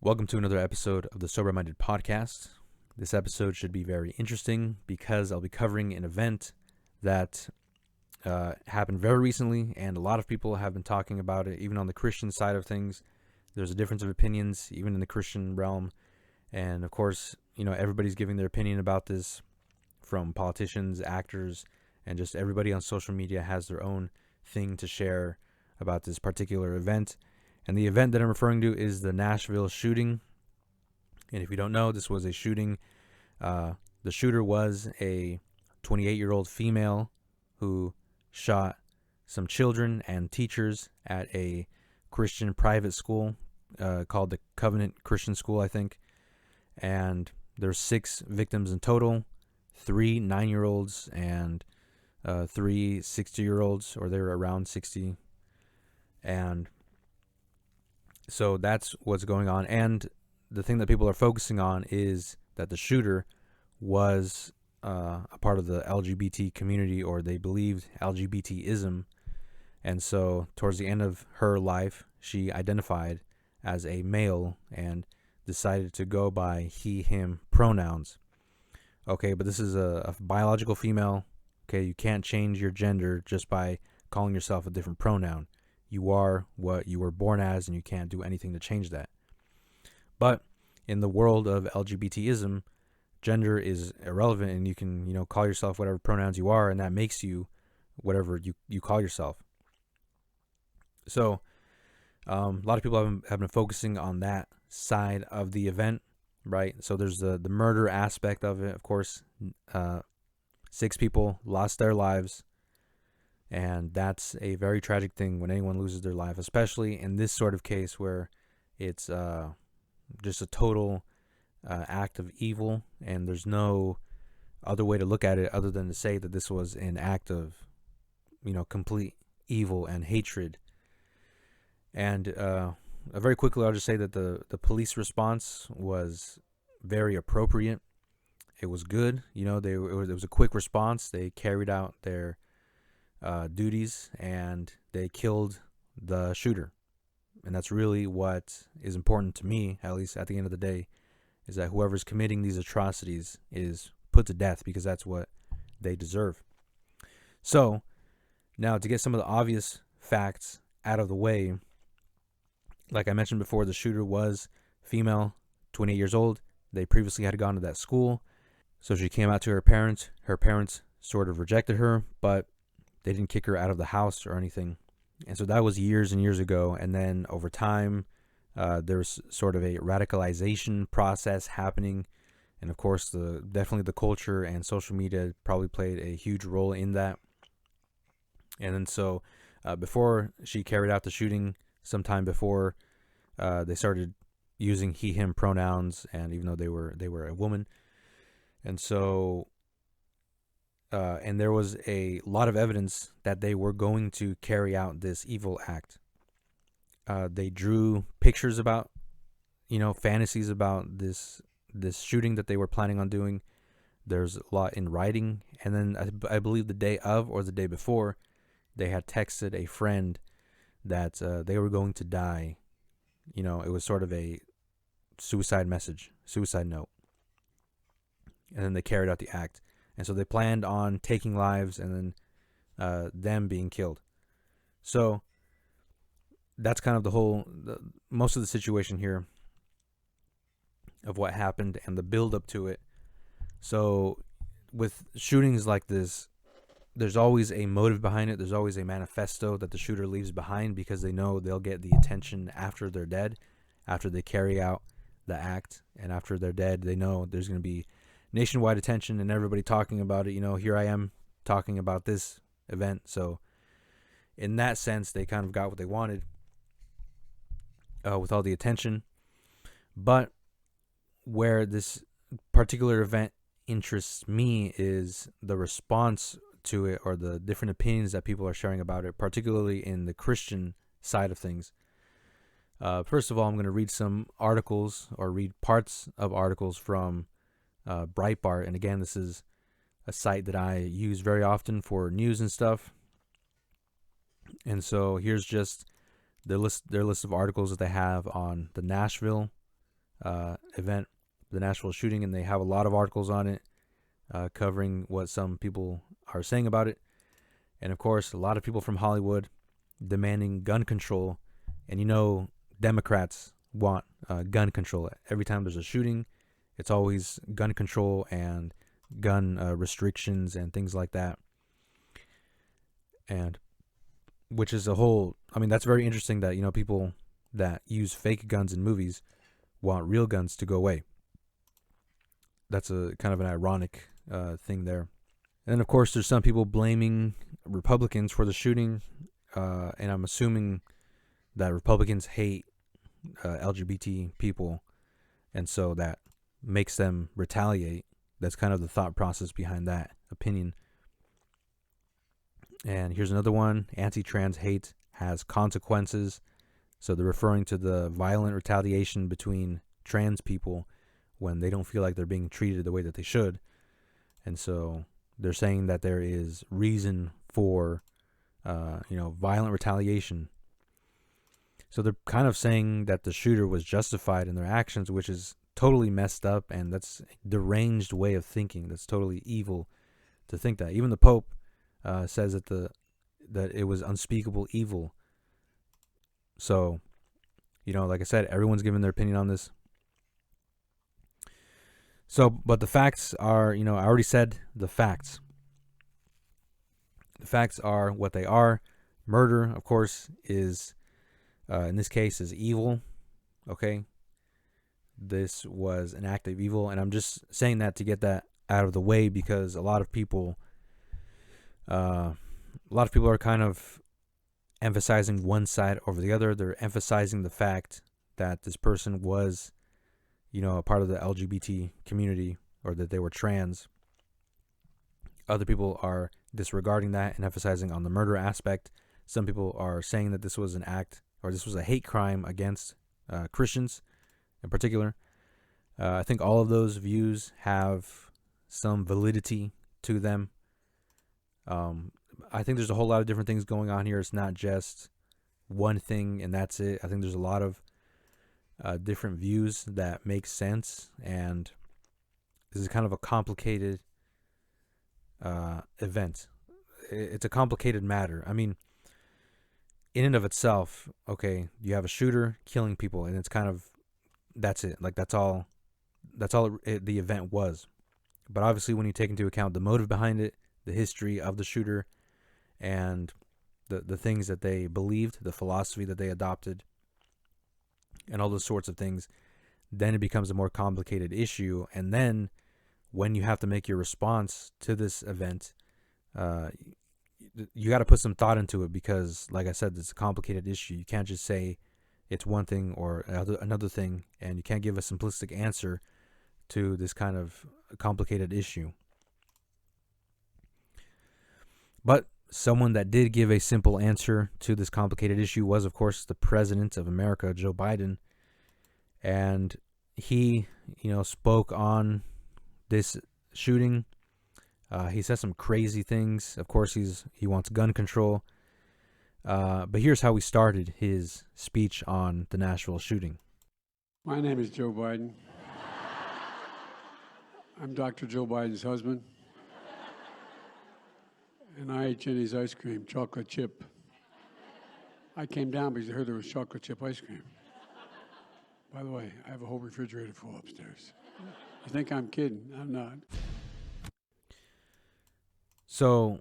Welcome to another episode of the Sober Minded Podcast. This episode should be very interesting because I'll be covering an event that happened very recently, and a lot of people have been talking about it, even on the Christian side of things. There's a difference of opinions, even in the Christian realm. And of course, everybody's giving their opinion about this, from politicians, actors, and just everybody on social media has their own thing to share about this particular event. And the event that I'm referring to is the Nashville Shooting. And if you don't know, this was a shooting. The shooter was a 28-year-old female who shot some children and teachers at a Christian private school called the Covenant Christian School, I think. And there's 6 victims in total, 3 9-year-olds and 3 60-year-olds, or they're around 60. And so that's what's going on. And the thing that people are focusing on is that the shooter was a part of the LGBT community, or they believed LGBTism. And so towards the end of her life, she identified as a male and decided to go by he, him pronouns. Okay, but this is a biological female. Okay, you can't change your gender just by calling yourself a different pronoun. You are what you were born as, and you can't do anything to change that. But in the world of LGBTism, gender is irrelevant, and you can, call yourself whatever pronouns you are, and that makes you whatever you call yourself. So a lot of people have been focusing on that side of the event, right? So there's the murder aspect of it. Of course, 6 people lost their lives. And that's a very tragic thing when anyone loses their life, especially in this sort of case where it's just a total act of evil, and there's no other way to look at it other than to say that this was an act of, complete evil and hatred. And very quickly, I'll just say that the police response was very appropriate. It was good. It was a quick response. They carried out their duties, and they killed the shooter. And that's really what is important to me, at least at the end of the day, is that whoever's committing these atrocities is put to death, because that's what they deserve. So now, to get some of the obvious facts out of the way, like I mentioned before, the shooter was female, 28 years old. They previously had gone to that school. So she came out to her parents. Her parents sort of rejected her, but they didn't kick her out of the house or anything. And so that was years and years ago. And then over time, there's sort of a radicalization process happening. And of course, definitely the culture and social media probably played a huge role in that. And then so before she carried out the shooting, sometime before, they started using he, him pronouns, and even though they were a woman. And so and there was a lot of evidence that they were going to carry out this evil act. They drew pictures about, fantasies about this shooting that they were planning on doing. There's a lot in writing. And then I believe the day of or the day before, they had texted a friend that they were going to die. It was sort of a suicide note. And then they carried out the act. And so they planned on taking lives and then them being killed. So that's kind of most of the situation here of what happened and the build up to it. So with shootings like this, there's always a motive behind it. There's always a manifesto that the shooter leaves behind, because they know they'll get the attention after they're dead, after they carry out the act. And after they're dead, they know there's going to be nationwide attention and everybody talking about it. Here I am talking about this event. So in that sense, they kind of got what they wanted with all the attention. But where this particular event interests me is the response to it, or the different opinions that people are sharing about it, particularly in the Christian side of things. First of all, I'm going to read some articles, or read parts of articles from Breitbart. And again, this is a site that I use very often for news and stuff. And so here's just their list of articles that they have on the Nashville event, the Nashville shooting, and they have a lot of articles on it covering what some people are saying about it. And of course, a lot of people from Hollywood demanding gun control. And Democrats want gun control. Every time there's a shooting, it's always gun control and gun restrictions and things like that. And which is that's very interesting that, people that use fake guns in movies want real guns to go away. That's a kind of an ironic thing there. And then, of course, there's some people blaming Republicans for the shooting. And I'm assuming that Republicans hate LGBT people. And so that makes them retaliate. That's kind of the thought process behind that opinion. And here's another one. Anti-trans hate has consequences. So they're referring to the violent retaliation between trans people when they don't feel like they're being treated the way that they should. And so they're saying that there is reason for, violent retaliation. So they're kind of saying that the shooter was justified in their actions, which is totally messed up, and that's a deranged way of thinking. That's totally evil to think that. Even the Pope says that it was unspeakable evil. So, like I said, everyone's giving their opinion on this. So, but the facts are, I already said the facts. The facts are what they are. Murder, of course, is, in this case, is evil. Okay? This was an act of evil. And I'm just saying that to get that out of the way, because a lot of people are kind of emphasizing one side over the other. They're emphasizing the fact that this person was, a part of the LGBT community, or that they were trans. Other people are disregarding that and emphasizing on the murder aspect. Some people are saying that this was an act, or this was a hate crime against Christians in particular. I think all of those views have some validity to them. I think there's a whole lot of different things going on here. It's not just one thing and that's it. I think there's a lot of different views that make sense, and this is kind of a complicated event. It's a complicated matter. I mean, in and of itself, okay, you have a shooter killing people, and it's kind of, that's it. Like, that's all the event was. But obviously, when you take into account the motive behind it, the history of the shooter, and the things that they believed, the philosophy that they adopted, and all those sorts of things, then it becomes a more complicated issue. And then when you have to make your response to this event, you got to put some thought into it, because, like I said, it's a complicated issue. You can't just say it's one thing or another thing, and you can't give a simplistic answer to this kind of complicated issue. But someone that did give a simple answer to this complicated issue was, of course, the President of America, Joe Biden. And he, spoke on this shooting. He said some crazy things. Of course, he wants gun control. But here's how he started his speech on the Nashville shooting. My name is Joe Biden. I'm Dr. Joe Biden's husband. And I ate Jenny's ice cream, chocolate chip. I came down because I heard there was chocolate chip ice cream. By the way, I have a whole refrigerator full upstairs. You think I'm kidding? I'm not. So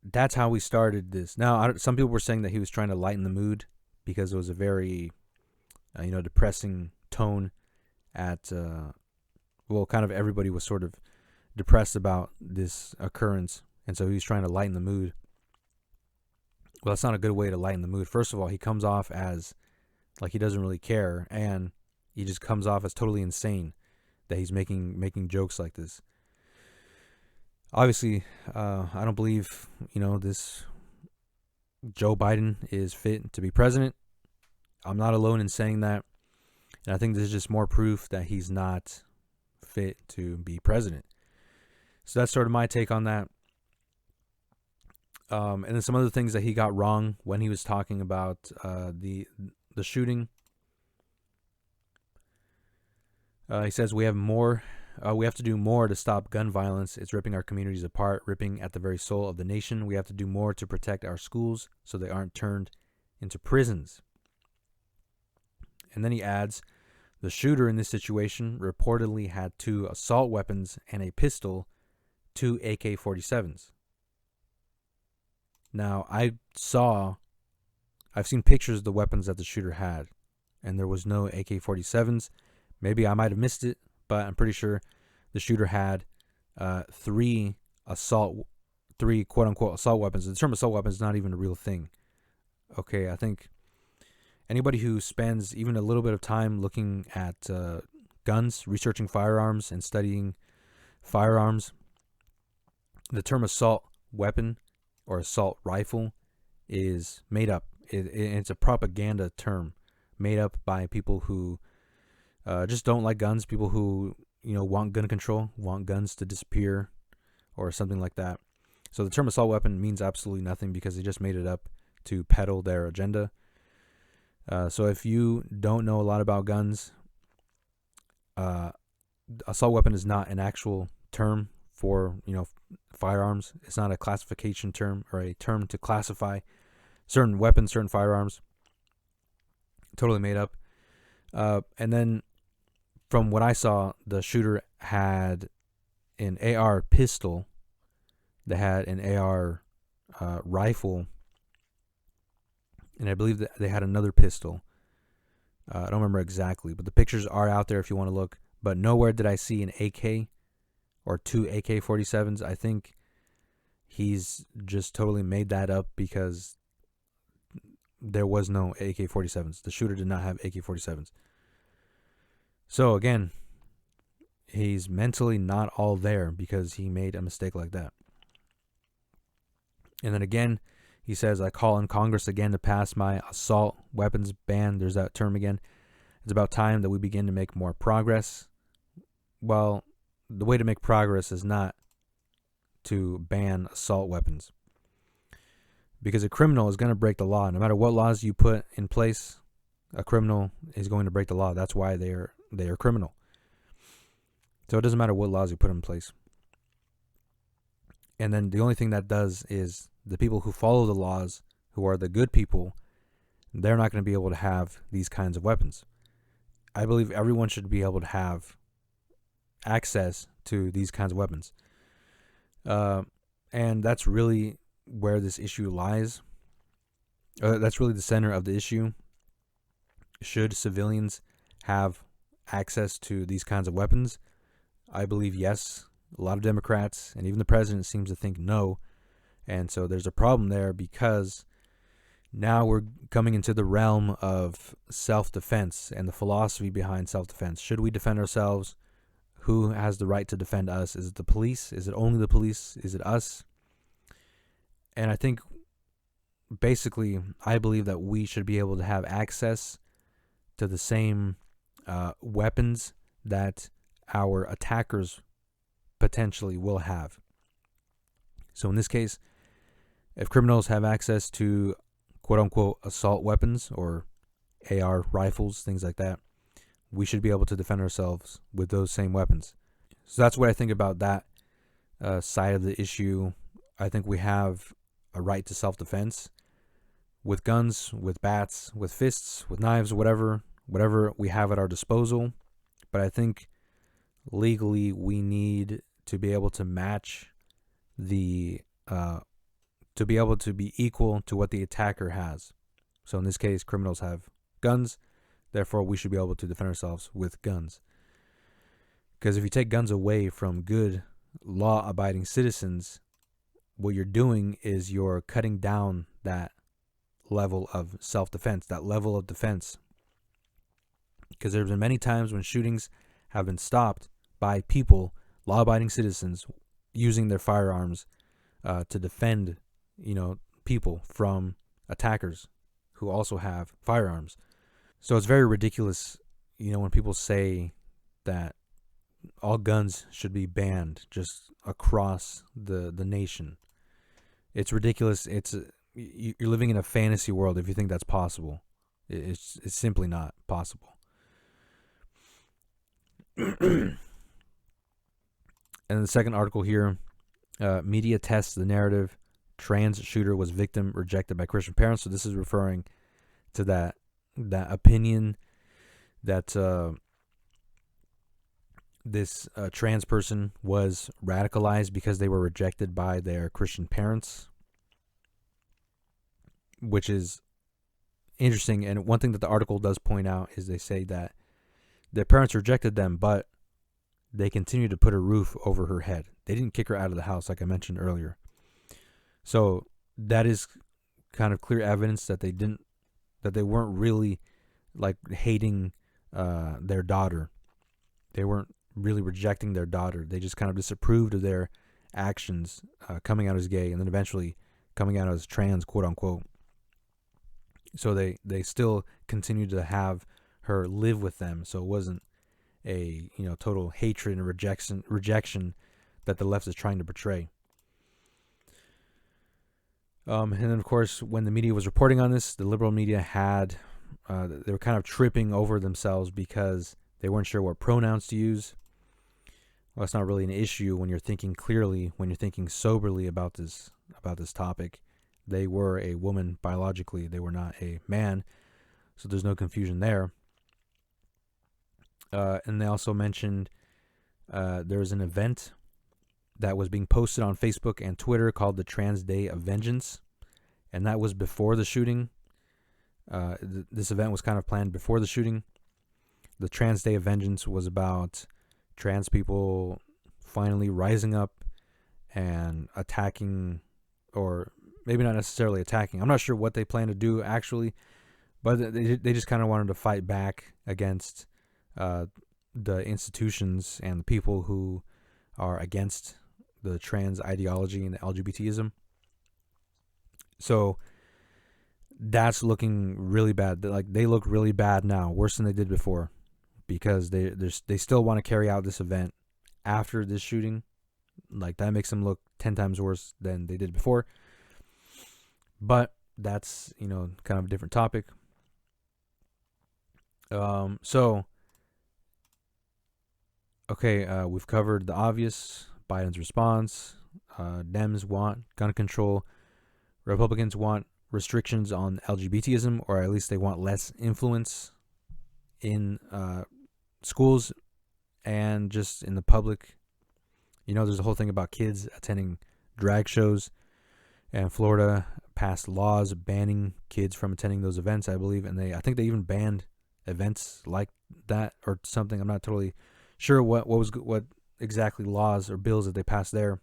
that's how we started this. Now, some people were saying that he was trying to lighten the mood, because it was a very, depressing tone at, kind of everybody was sort of depressed about this occurrence. And so he was trying to lighten the mood. Well, that's not a good way to lighten the mood. First of all, he comes off as like he doesn't really care, and he just comes off as totally insane that he's making jokes like this. Obviously, I don't believe, this Joe Biden is fit to be president. I'm not alone in saying that. And I think this is just more proof that he's not fit to be president. So that's sort of my take on that. And then some other things that he got wrong when he was talking about the shooting. He says we have more. We have to do more to stop gun violence. It's ripping our communities apart, ripping at the very soul of the nation. We have to do more to protect our schools so they aren't turned into prisons. And then he adds, the shooter in this situation reportedly had 2 assault weapons and a pistol, 2 AK-47s. Now, I've seen pictures of the weapons that the shooter had, and there was no AK-47s. Maybe I might have missed it, but I'm pretty sure the shooter had 3 quote-unquote assault weapons. The term assault weapon is not even a real thing. Okay, I think anybody who spends even a little bit of time looking at guns, researching firearms, and studying firearms, the term assault weapon or assault rifle is made up. It's a propaganda term made up by people who just don't like guns, people who want gun control, want guns to disappear, or something like that. So the term assault weapon means absolutely nothing because they just made it up to peddle their agenda. So if you don't know a lot about guns, assault weapon is not an actual term for firearms. It's not a classification term or a term to classify certain weapons, certain firearms. Totally made up. And then from what I saw, the shooter had an AR pistol, they had an AR rifle, and I believe that they had another pistol. I don't remember exactly, but the pictures are out there if you want to look. But nowhere did I see an AK or 2 AK-47s. I think he's just totally made that up because there was no AK-47s. The shooter did not have AK-47s. So again, he's mentally not all there because he made a mistake like that. And then again, he says, I call on Congress again to pass my assault weapons ban. There's that term again. It's about time that we begin to make more progress. Well, the way to make progress is not to ban assault weapons. Because a criminal is going to break the law. No matter what laws you put in place, a criminal is going to break the law. That's why they are criminal. So it doesn't matter what laws you put in place. And then the only thing that does is the people who follow the laws, who are the good people, they're not going to be able to have these kinds of weapons. I believe everyone should be able to have access to these kinds of weapons. And that's really where this issue lies. That's really the center of the issue. Should civilians have access to these kinds of weapons? I believe yes. A lot of Democrats and even the president seems to think no. And so there's a problem there because now we're coming into the realm of self-defense and the philosophy behind self-defense. Should we defend ourselves? Who has the right to defend us? Is it the police? Is it only the police? Is it us? And I think basically I believe that we should be able to have access to the same weapons that our attackers potentially will have. So in this case, if criminals have access to quote-unquote assault weapons or AR rifles, things like that, we should be able to defend ourselves with those same weapons. So that's what I think about that side of the issue. I think we have a right to self-defense with guns, with bats, with fists, with knives, whatever we have at our disposal. But I think legally we need to be able to match to be able to be equal to what the attacker has. So in this case, criminals have guns. Therefore, we should be able to defend ourselves with guns. Because if you take guns away from good, law-abiding citizens, what you're doing is you're cutting down that level of self-defense, that level of defense. Because there's been many times when shootings have been stopped by people, law-abiding citizens, using their firearms to defend, people from attackers who also have firearms. So it's very ridiculous, when people say that all guns should be banned just across the nation. It's ridiculous. You're living in a fantasy world if you think that's possible. It's simply not possible. And the second article here, media tests the narrative, trans shooter was victim rejected by Christian parents. So this is referring to that opinion that this trans person was radicalized because they were rejected by their Christian parents, which is interesting. And one thing that the article does point out is they say that their parents rejected them, but they continued to put a roof over her head. They didn't kick her out of the house, like I mentioned earlier. So that is kind of clear evidence that they weren't really like hating their daughter. They weren't really rejecting their daughter. They just kind of disapproved of their actions, coming out as gay and then eventually coming out as trans, quote unquote. So they still continued to have her live with them. So it wasn't a total hatred and rejection that the left is trying to portray. And then of course, when the media was reporting on this, the liberal media had they were kind of tripping over themselves because they weren't sure what pronouns to use. Well, it's not really an issue when you're thinking clearly, when you're thinking soberly about this topic. They were a woman biologically; they were not a man, so there's no confusion there. And they also mentioned there was an event that was being posted on Facebook and Twitter called the Trans Day of Vengeance, and that was before the shooting. This event was kind of planned before the shooting. The Trans Day of Vengeance was about trans people finally rising up and attacking, or maybe not necessarily attacking. I'm not sure what they plan to do actually, but they just kind of wanted to fight back against the institutions and the people who are against the trans ideology and the LGBTism. So that's looking really bad. Like they look really bad now, worse than they did before, because they still want to carry out this event after this shooting. Like that makes them look 10 times worse than they did before. But that's, kind of a different topic. So okay, we've covered the obvious. Biden's response. Dems want gun control. Republicans want restrictions on LGBTism, or at least they want less influence in schools and just in the public. There's a whole thing about kids attending drag shows, and Florida passed laws banning kids from attending those events, I believe, and I think they even banned events like that or something. I'm not totally sure what exactly laws or bills that they passed there,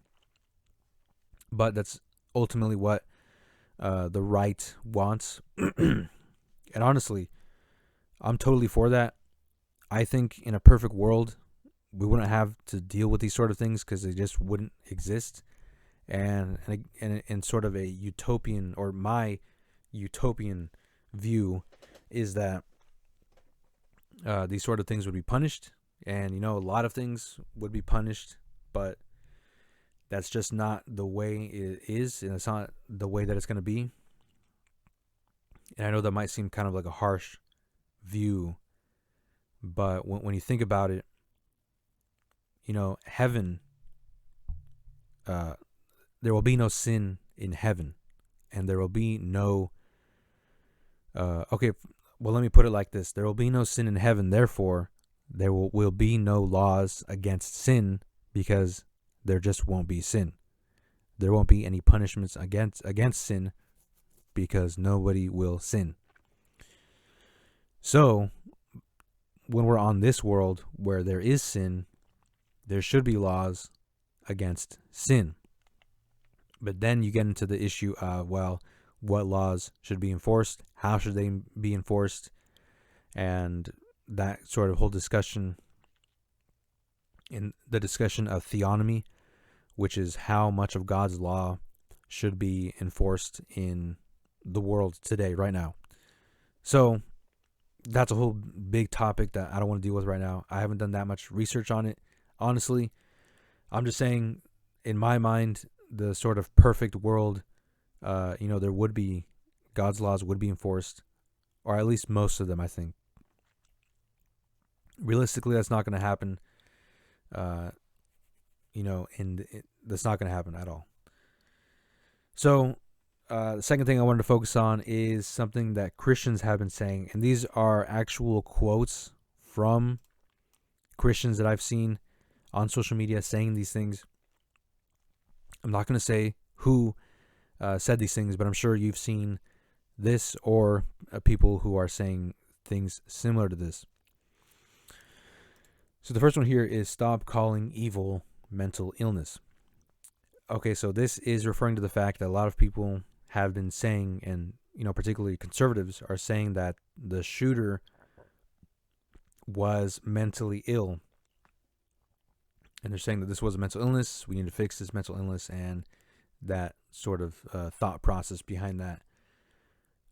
but that's ultimately what the right wants. And honestly, I'm totally for that. I think in a perfect world, we wouldn't have to deal with these sort of things because they just wouldn't exist. And in sort of a utopian, or my utopian view, is that these sort of things would be punished. And, a lot of things would be punished, but that's just not the way it is, and it's not the way that it's going to be. And I know that might seem kind of like a harsh view, but when you think about it, heaven, there will be no sin in heaven, and there will be no, okay, well, let me put it like this. There will be no sin in heaven, therefore, there will be no laws against sin, because there just won't be sin. There won't be any punishments against sin, because nobody will sin. So, when we're on this world where there is sin, there should be laws against sin. But then you get into the issue of, well, what laws should be enforced? How should they be enforced? And that sort of whole discussion, in the discussion of theonomy, which is how much of God's law should be enforced in the world today, right now. So that's a whole big topic that I don't want to deal with right now. I haven't done that much research on it, honestly. I'm just saying, in my mind, the sort of perfect world, there would be, God's laws would be enforced, or at least most of them, I think. Realistically, that's not going to happen. And that's not going to happen at all. So, the second thing I wanted to focus on is something that Christians have been saying, and these are actual quotes from Christians that I've seen on social media saying these things. I'm not going to say who said these things, but I'm sure you've seen this or people who are saying things similar to this. So the first one here is stop calling evil mental illness. Okay, so this is referring to the fact that a lot of people have been saying, and particularly conservatives are saying, that the shooter was mentally ill. And they're saying that this was a mental illness, we need to fix this mental illness, and that sort of thought process behind that.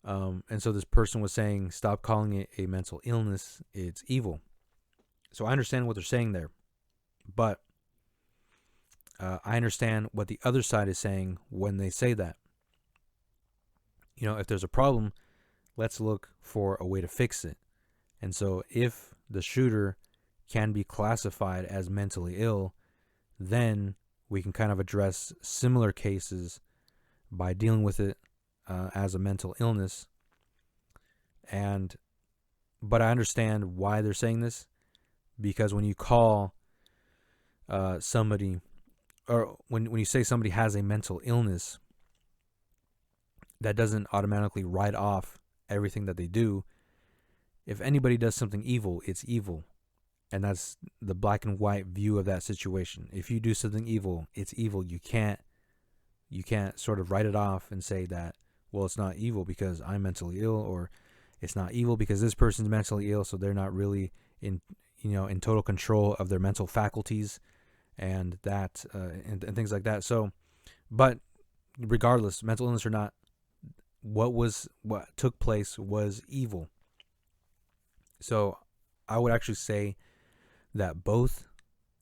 And so this person was saying, stop calling it a mental illness, it's evil. So I understand what they're saying there, but I understand what the other side is saying when they say that. If there's a problem, let's look for a way to fix it. And so if the shooter can be classified as mentally ill, then we can kind of address similar cases by dealing with it as a mental illness. But I understand why they're saying this, because when you call somebody, or when you say somebody has a mental illness, that doesn't automatically write off everything that they do. If anybody does something evil, it's evil. And that's the black and white view of that situation. If you do something evil, it's evil. You can't sort of write it off and say that, well, it's not evil because I'm mentally ill, or it's not evil because this person's mentally ill, so they're not really in total control of their mental faculties, and that and things like that. So, but regardless, mental illness or not, what took place was evil. So I would actually say that both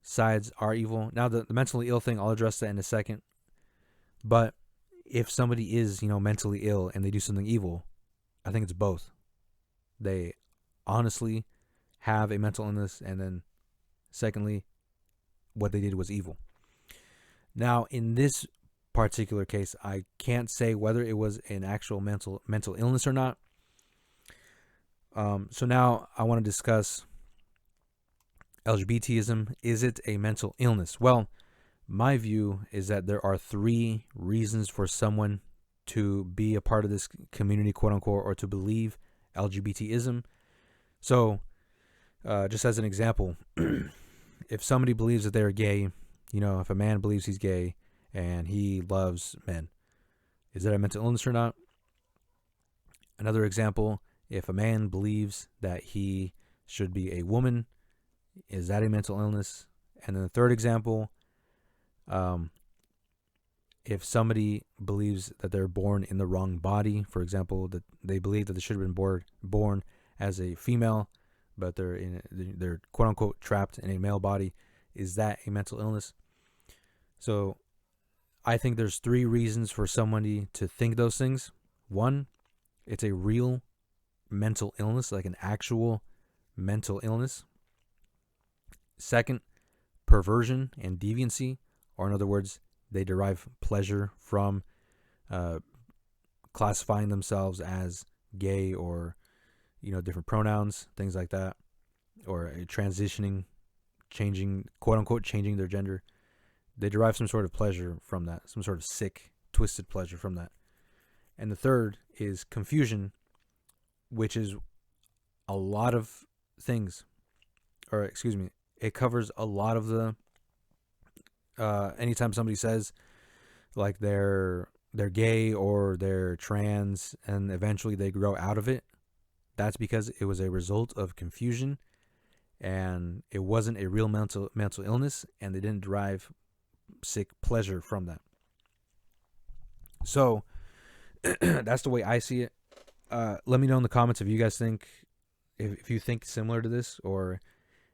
sides are evil. Now, the mentally ill thing, I'll address that in a second. But if somebody is, mentally ill and they do something evil, I think it's both. They honestly have a mental illness, and then secondly, what they did was evil. Now, in this particular case, I can't say whether it was an actual mental illness or not. So now I want to discuss LGBTism. Is it a mental illness? Well, my view is that there are 3 reasons for someone to be a part of this community, quote unquote, or to believe LGBTism. So, just as an example, if somebody believes that they're gay, if a man believes he's gay and he loves men, is that a mental illness or not? Another example, if a man believes that he should be a woman, is that a mental illness? And then the third example, if somebody believes that they're born in the wrong body, for example, that they believe that they should have been born as a female, but they're quote unquote trapped in a male body, is that a mental illness? So I think there's 3 reasons for somebody to think those things. 1, it's a real mental illness, like an actual mental illness. 2nd, perversion and deviancy, or in other words, they derive pleasure from classifying themselves as gay, or different pronouns, things like that, or transitioning, quote unquote changing their gender. They derive some sort of pleasure from that, some sort of sick, twisted pleasure from that. And the third is confusion, which is a lot of things, or excuse me, it covers a lot of the, anytime somebody says like they're gay or they're trans and eventually they grow out of it, that's because it was a result of confusion and it wasn't a real mental illness, and they didn't derive sick pleasure from that. So that's the way I see it. Let me know in the comments if you guys think, if you think similar to this, or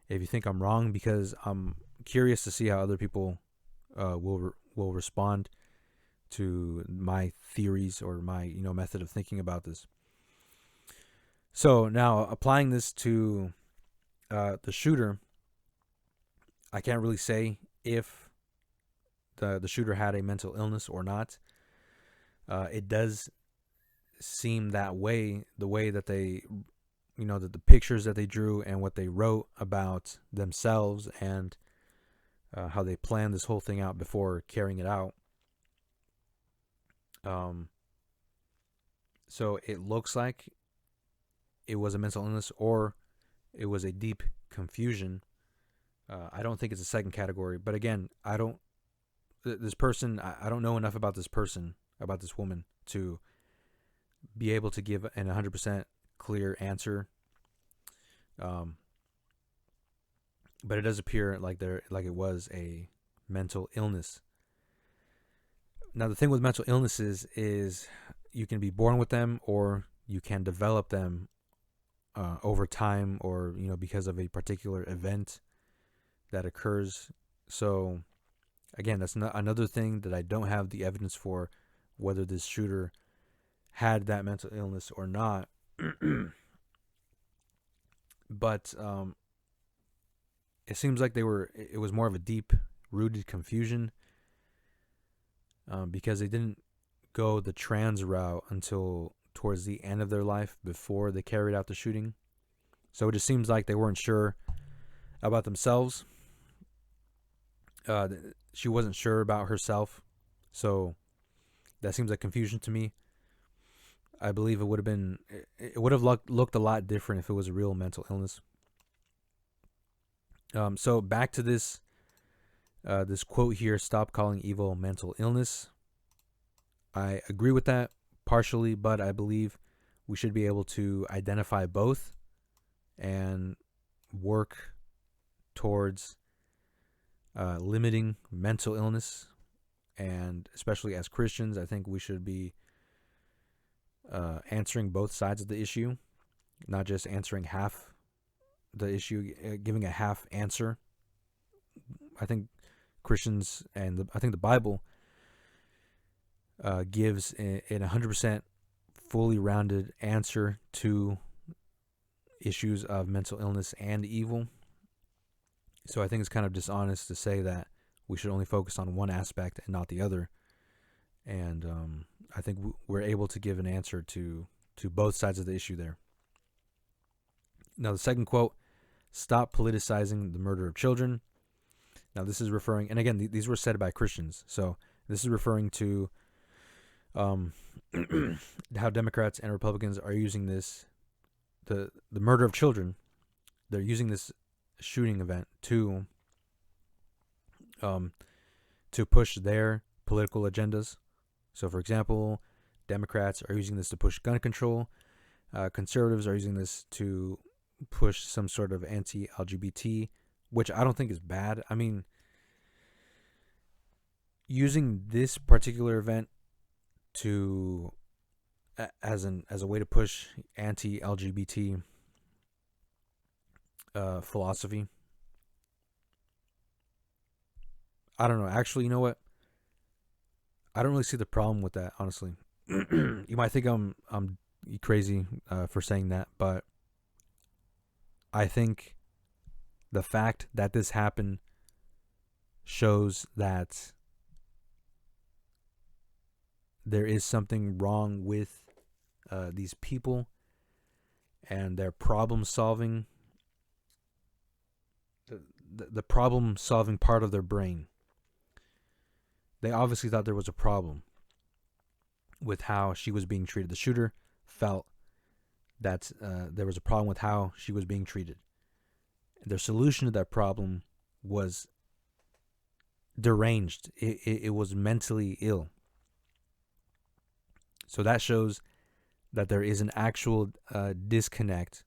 if you think I'm wrong, because I'm curious to see how other people will respond to my theories or my method of thinking about this. So now applying this to The shooter, I can't really say if the shooter had a mental illness or not. It does seem that way, the way that they, the pictures that they drew and what they wrote about themselves and how they planned this whole thing out before carrying it out. So it looks like it was a mental illness or it was a deep confusion. I don't think it's a second category, but again, this person, I don't know enough about this person, about this woman, to be able to give an 100% clear answer. But it does appear like it was a mental illness. Now, the thing with mental illnesses is you can be born with them or you can develop them over time, or because of a particular event that occurs. So again, that's not another thing that I don't have the evidence for, whether this shooter had that mental illness or not. But it seems like it was more of a deep rooted confusion, because they didn't go the trans route until towards the end of their life before they carried out the shooting. So it just seems like they weren't sure about themselves. She wasn't sure about herself. So that seems like confusion to me. I believe it would have looked a lot different if it was a real mental illness. So back to this quote here: "Stop calling evil mental illness." I agree with that partially, but I believe we should be able to identify both and work towards limiting mental illness. And especially as Christians, I think we should be answering both sides of the issue, not just answering half the issue, giving a half answer. I think Christians and I think the Bible gives a 100% fully rounded answer to issues of mental illness and evil. So I think it's kind of dishonest to say that we should only focus on one aspect and not the other. And I think we're able to give an answer to both sides of the issue there. Now, the second quote: "Stop politicizing the murder of children." Now, this is referring, and again, these were said by Christians. So this is referring to how Democrats and Republicans are using this, the murder of children. They're using this shooting event to push their political agendas. So, for example, Democrats are using this to push gun control. Conservatives are using this to push some sort of anti-LGBT, which I don't think is bad. I mean, using this particular event to as a way to push anti-LGBT philosophy, I don't know. Actually, you know what? I don't really see the problem with that, honestly. You might think I'm crazy for saying that, but I think the fact that this happened shows that there is something wrong with these people and their problem solving, the problem solving part of their brain. They obviously thought there was a problem with how she was being treated. The shooter felt that there was a problem with how she was being treated. Their solution to that problem was deranged. It was mentally ill. So that shows that there is an actual disconnect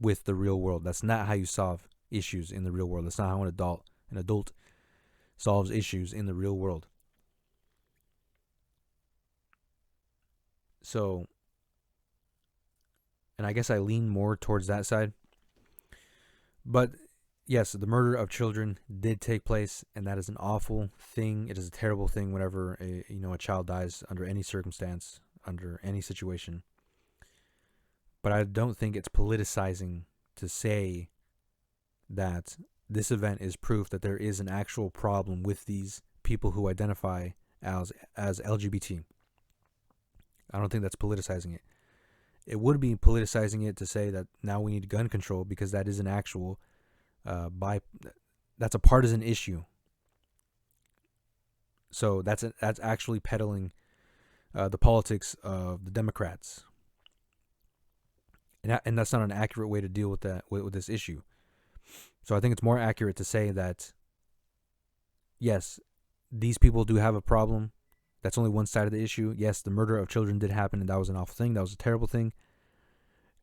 with the real world. That's not how you solve issues in the real world. That's not how an adult solves issues in the real world. So, and I guess I lean more towards that side. But yes, the murder of children did take place, and that is an awful thing. It is a terrible thing whenever a child dies under any circumstance, under any situation. But I don't think it's politicizing to say that this event is proof that there is an actual problem with these people who identify as LGBT. I don't think that's politicizing it. It would be politicizing it to say that now we need gun control, because that is an actual that's a partisan issue. So that's actually peddling the politics of the Democrats, and that's not an accurate way to deal with that with this issue. So I think it's more accurate to say that yes, these people do have a problem. That's only one side of the issue. Yes, the murder of children did happen, and that was an awful thing. That was a terrible thing.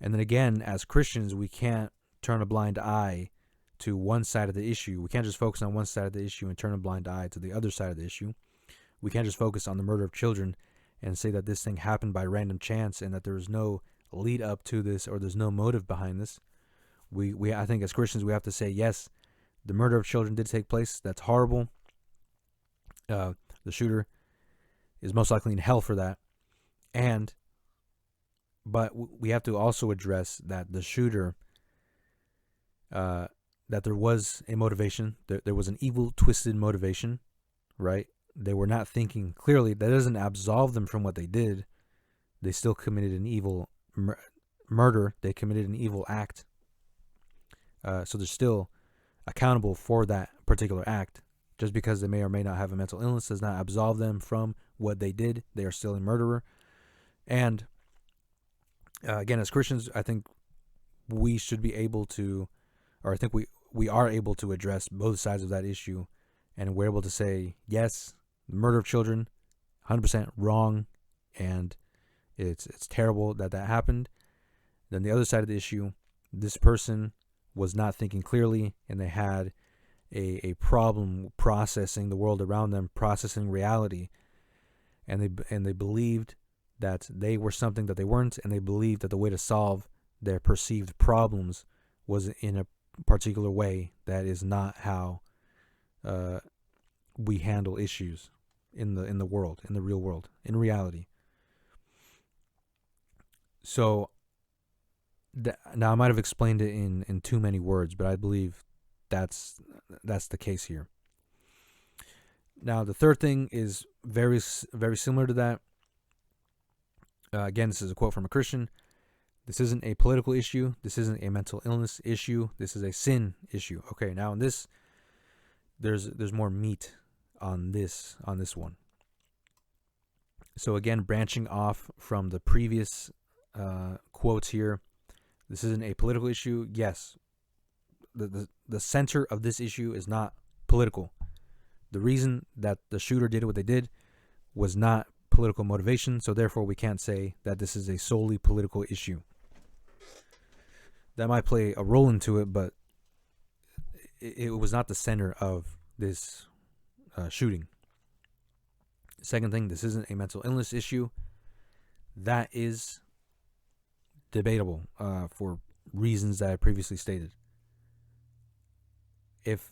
And then again, as Christians, we can't turn a blind eye to one side of the issue. We can't just focus on one side of the issue and turn a blind eye to the other side of the issue. We can't just focus on the murder of children and say that this thing happened by random chance and that there was no lead up to this or there's no motive behind this. I think as Christians, we have to say, yes, the murder of children did take place. That's horrible. The shooter is most likely in hell for that. But we have to also address that the shooter, that there was a motivation. There was an evil, twisted motivation, right? They were not thinking clearly. That doesn't absolve them from what they did. They still committed an evil murder. They committed an evil act. So they're still accountable for that particular act. Just because they may or may not have a mental illness does not absolve them from what they did. They are still a murderer. And again, as Christians, I think we should be able to, or I think we are able to address both sides of that issue. And we're able to say, yes, the murder of children, 100% wrong, and it's terrible that happened. Then the other side of the issue, this person was not thinking clearly, and they had a problem processing the world around them, processing reality, and they believed that they were something that they weren't, and they believed that the way to solve their perceived problems was in a particular way that is not how we handle issues in the world, in the real world, in reality. So now I might have explained it in too many words, but I believe that's the case here. Now the third thing is very similar to that. Again, this is a quote from a Christian. This isn't a political issue. This isn't a mental illness issue. This is a sin issue. Okay, now in this, there's more meat on this one. So again, branching off from the previous quotes here, this isn't a political issue. Yes, the center of this issue is not political. The reason that the shooter did what they did was not political motivation, so therefore we can't say that this is a solely political issue. That might play a role into it, but it was not the center of this shooting. Second thing, this isn't a mental illness issue. That is debatable for reasons that I previously stated. If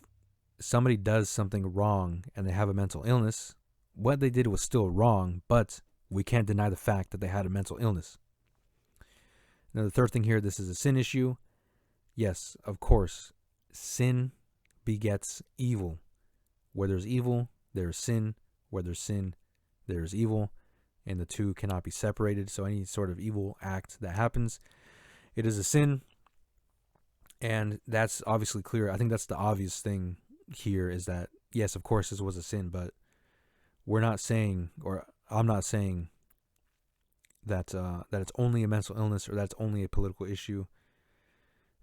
somebody does something wrong and they have a mental illness, what they did was still wrong, but we can't deny the fact that they had a mental illness. Now, the third thing here, this is a sin issue. Yes, of course, sin begets evil. Where there's evil, there's sin. Where there's sin, there's evil. And the two cannot be separated. So any sort of evil act that happens, it is a sin. And that's obviously clear. I think that's the obvious thing here is that, yes, of course, this was a sin, but we're not saying, or I'm not saying that that it's only a mental illness or that's only a political issue.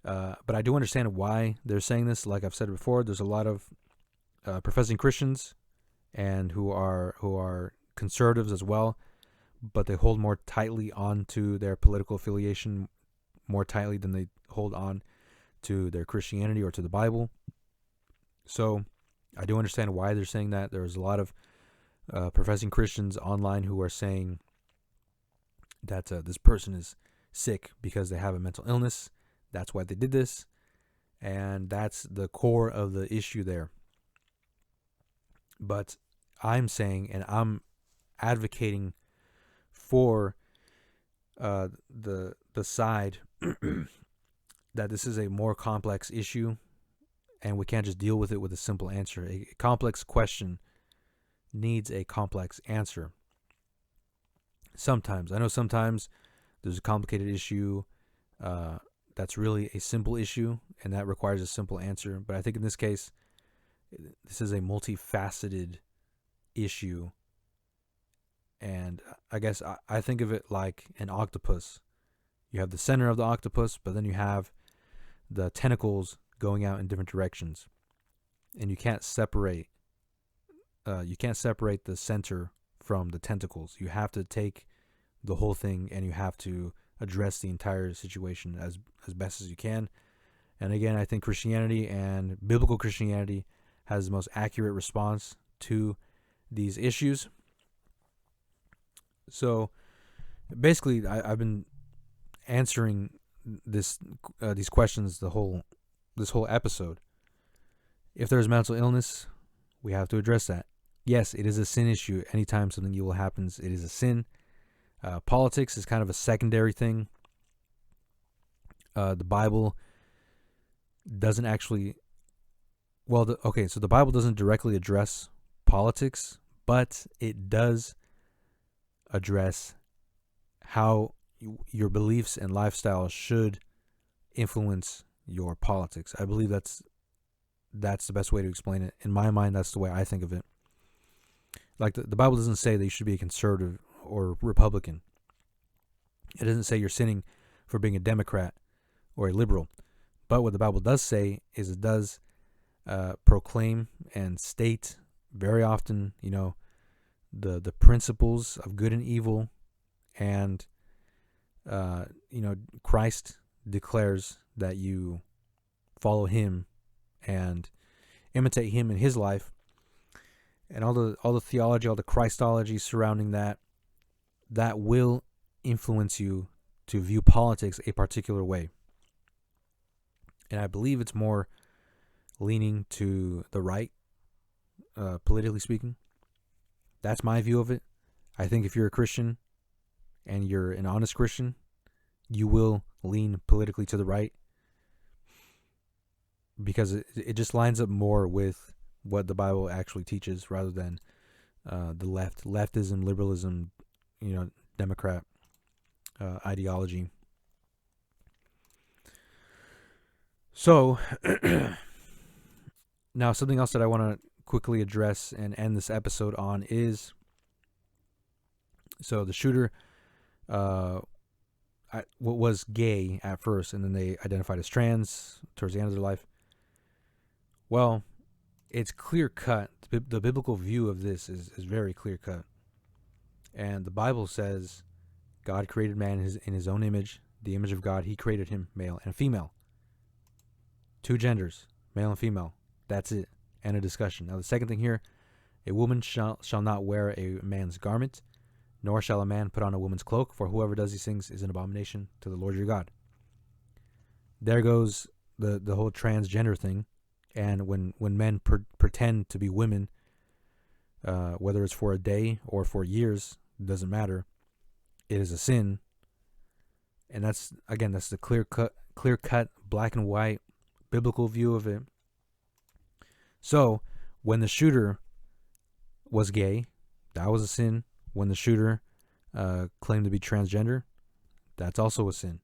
But I do understand why they're saying this. Like I've said before, there's a lot of professing Christians and who are conservatives as well, but they hold more tightly on to their political affiliation more tightly than they hold on to their Christianity or to the Bible. So I do understand why they're saying that. There's a lot of professing Christians online who are saying that this person is sick because they have a mental illness. That's why they did this. And that's the core of the issue there. But I'm saying, and I'm advocating for the side that this is a more complex issue, and we can't just deal with it with a simple answer. A complex question needs a complex answer. Sometimes, I know sometimes there's a complicated issue that's really a simple issue, and that requires a simple answer. But I think in this case, this is a multifaceted issue. And I guess I think of it like an octopus. You have the center of the octopus, but then you have the tentacles going out in different directions. And you can't separate the center from the tentacles. You have to take the whole thing and you have to address the entire situation as best as you can. And again, I think Christianity and biblical Christianity has the most accurate response to these issues. So basically, I've been answering these questions this whole episode. If there's mental illness, we have to address that. Yes, it is a sin issue. Anytime something evil happens, it is a sin. Politics is kind of a secondary thing. The Bible doesn't actually... so the Bible doesn't directly address politics, but it does address how your beliefs and lifestyle should influence your politics. I believe that's the best way to explain it. In my mind, that's the way I think of it. Like the Bible doesn't say that you should be a conservative or Republican. It doesn't say you're sinning for being a Democrat or a liberal. But what the Bible does say is it does proclaim and state very often, the principles of good and evil, and Christ declares that you follow him and imitate him in his life, and all the theology, all the Christology surrounding that will influence you to view politics a particular way. And I believe it's more leaning to the right, politically speaking. That's my view of it. I think if you're a Christian and you're an honest Christian, you will lean politically to the right, because it just lines up more with what the Bible actually teaches rather than the leftism, liberalism, Democrat ideology. So now something else that I want to quickly address and end this episode on is, so the shooter was gay at first, and then they identified as trans towards the end of their life. Well, it's clear cut. The biblical view of this is very clear cut. And the Bible says God created man in his own image. The image of God, he created him male and female. Two genders, male and female. That's it. End of discussion. Now the second thing here, a woman shall not wear a man's garment, nor shall a man put on a woman's cloak, for whoever does these things is an abomination to the Lord your God. There goes the whole transgender thing. And when men pretend to be women, whether it's for a day or for years, it doesn't matter. It is a sin. And that's the clear cut, black and white, biblical view of it. So when the shooter was gay, that was a sin. When the shooter claimed to be transgender, that's also a sin.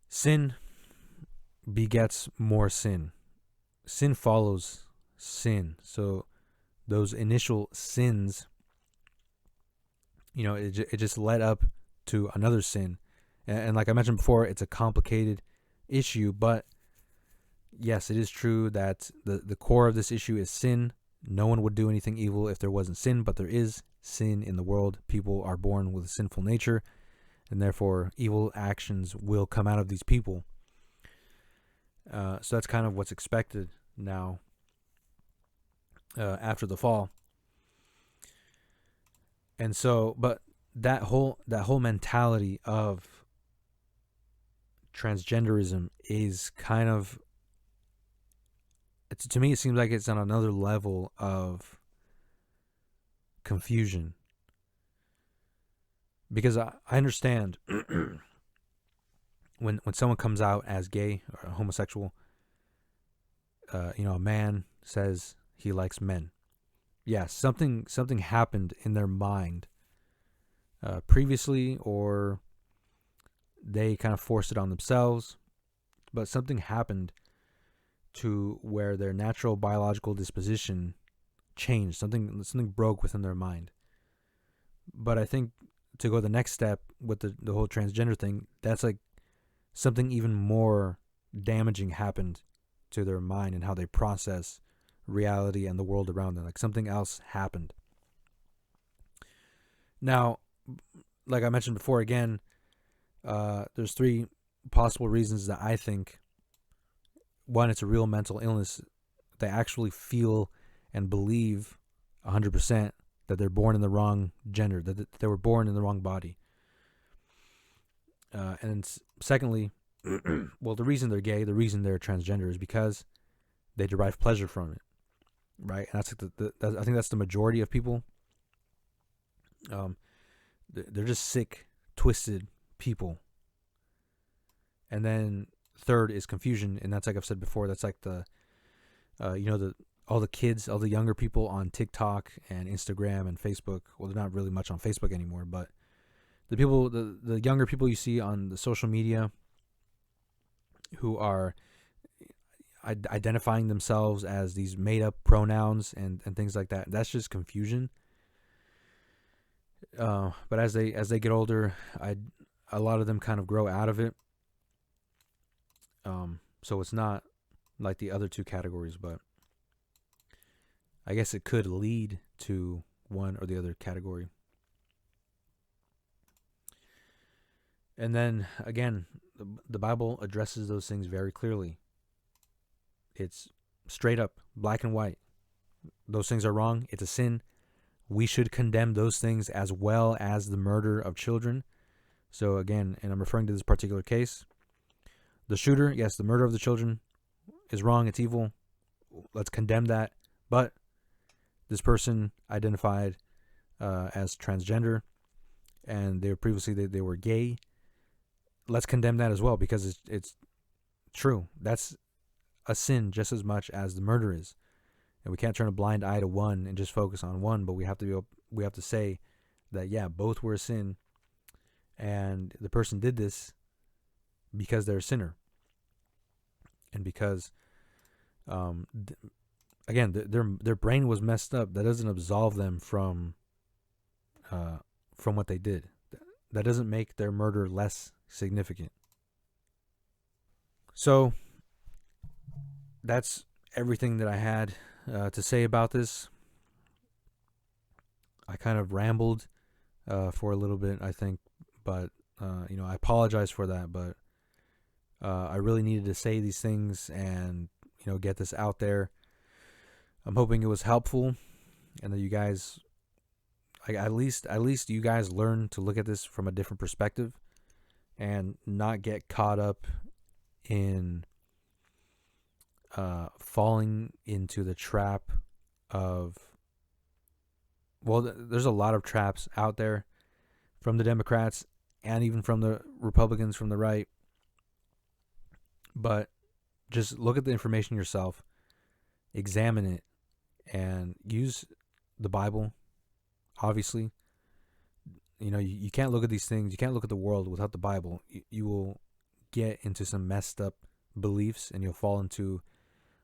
Sin begets more sin. Sin follows sin. So those initial sins, it just led up to another sin. And like I mentioned before, it's a complicated issue, but yes, it is true that the core of this issue is sin. No one would do anything evil if there wasn't sin, but there is sin in the world. People are born with a sinful nature, and therefore evil actions will come out of these people. So that's kind of what's expected now after the fall. And so, but that whole mentality of transgenderism is kind of, to me, it seems like it's on another level of confusion. Because I understand when someone comes out as gay or homosexual, a man says he likes men. Yeah, something happened in their mind previously, or they kind of forced it on themselves, but something happened to where their natural biological disposition changed. Something broke within their mind. But I think to go the next step with the whole transgender thing, that's like something even more damaging happened to their mind and how they process reality and the world around them. Like something else happened. Now, like I mentioned before, again, there's 3 possible reasons that I think. One, it's a real mental illness. They actually feel and believe 100% that they're born in the wrong gender, that they were born in the wrong body. And secondly, well, the reason they're gay, the reason they're transgender is because they derive pleasure from it, right? And that's I think that's the majority of people. They're just sick, twisted people. And then third is confusion, and that's like I've said before. That's like all the kids, all the younger people on TikTok and Instagram and Facebook. Well, they're not really much on Facebook anymore, but the younger people you see on the social media who are identifying themselves as these made up pronouns and things like that. That's just confusion. But as they get older, a lot of them kind of grow out of it. So it's not like the other 2 categories, but I guess it could lead to one or the other category. And then again, the Bible addresses those things very clearly. It's straight up, black and white. Those things are wrong. It's a sin. We should condemn those things as well as the murder of children. So again, and I'm referring to this particular case, the shooter, yes, the murder of the children is wrong. It's evil. Let's condemn that. But this person identified as transgender, and they were previously they were gay. Let's condemn that as well, because it's true. That's a sin just as much as the murder is, and we can't turn a blind eye to one and just focus on one. But we have to say that both were a sin, and the person did this because they're a sinner, and because again, their brain was messed up. That doesn't absolve them from what they did. That doesn't make their murder less significant. So that's everything that I had to say about this. I kind of rambled for a little bit, I think, but I apologize for that. But I really needed to say these things and get this out there. I'm hoping it was helpful, and that you guys, at least you guys learn to look at this from a different perspective, and not get caught up in falling into the trap of. Well, there's a lot of traps out there from the Democrats and even from the Republicans from the right. But just look at the information yourself, examine it, and use the Bible. Obviously, you can't look at these things. You can't look at the world without the Bible. You will get into some messed up beliefs, and you'll fall into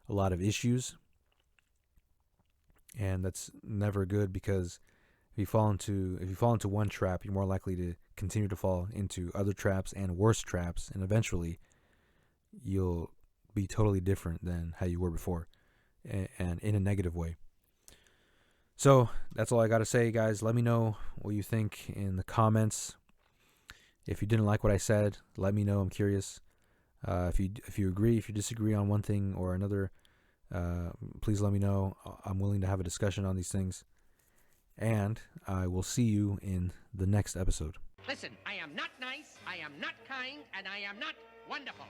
a lot of issues. And that's never good, because if you fall into one trap, you're more likely to continue to fall into other traps and worse traps, and eventually you'll be totally different than how you were before, and in a negative way. So that's all I got to say, guys. Let me know what you think in the comments. If you didn't like what I said, let me know. I'm curious. If you agree, if you disagree on one thing or another, please let me know. I'm willing to have a discussion on these things. And I will see you in the next episode. Listen, I am not nice, I am not kind, and I am not wonderful.